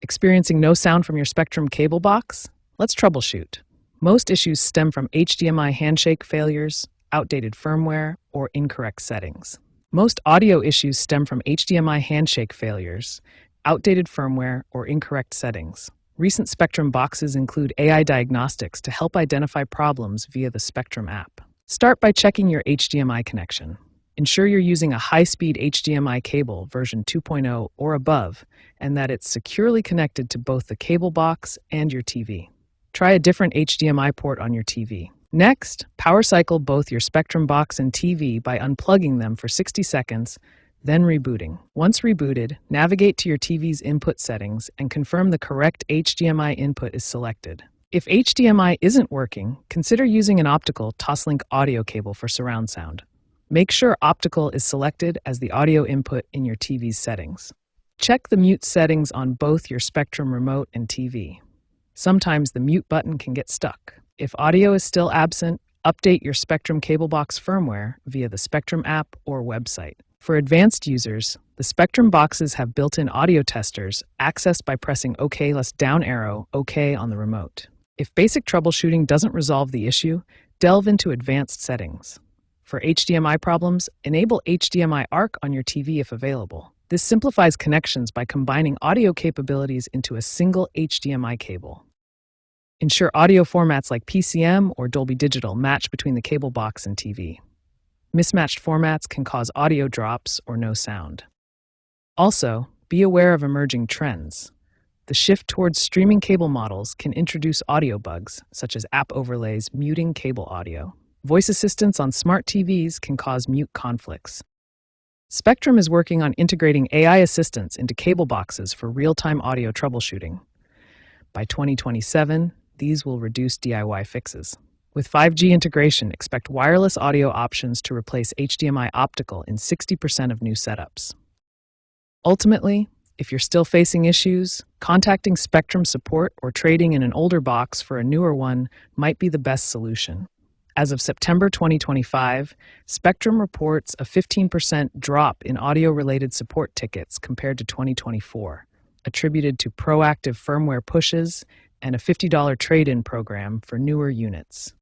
Experiencing no sound from your Spectrum cable box? Let's troubleshoot. Most issues stem from HDMI handshake failures, outdated firmware, or incorrect settings. Most audio issues stem from HDMI handshake failures, outdated firmware, or incorrect settings. Recent Spectrum boxes include AI diagnostics to help identify problems via the Spectrum app. Start by checking your HDMI connection. Ensure you're using a high-speed HDMI cable version 2.0 or above, and that it's securely connected to both the cable box and your TV. Try a different HDMI port on your TV. Next, power cycle both your Spectrum box and TV by unplugging them for 60 seconds, then rebooting. Once rebooted, navigate to your TV's input settings and confirm the correct HDMI input is selected. If HDMI isn't working, consider using an optical Toslink audio cable for surround sound. Make sure optical is selected as the audio input in your TV's settings. Check the mute settings on both your Spectrum remote and TV. Sometimes the mute button can get stuck. If audio is still absent, update your Spectrum cable box firmware via the Spectrum app or website. For advanced users, the Spectrum boxes have built-in audio testers accessed by pressing OK + down arrow OK on the remote. If basic troubleshooting doesn't resolve the issue, delve into advanced settings. For HDMI problems, enable HDMI ARC on your TV if available. This simplifies connections by combining audio capabilities into a single HDMI cable. Ensure audio formats like PCM or Dolby Digital match between the cable box and TV. Mismatched formats can cause audio drops or no sound. Also, be aware of emerging trends. The shift towards streaming cable models can introduce audio bugs, such as app overlays muting cable audio. Voice assistants on smart TVs can cause mute conflicts. Spectrum is working on integrating AI assistants into cable boxes for real-time audio troubleshooting. By 2027, these will reduce DIY fixes. With 5G integration, expect wireless audio options to replace HDMI optical in 60% of new setups. Ultimately, if you're still facing issues, contacting Spectrum support or trading in an older box for a newer one might be the best solution. As of September 2025, Spectrum reports a 15% drop in audio-related support tickets compared to 2024, attributed to proactive firmware pushes and a $50 trade-in program for newer units.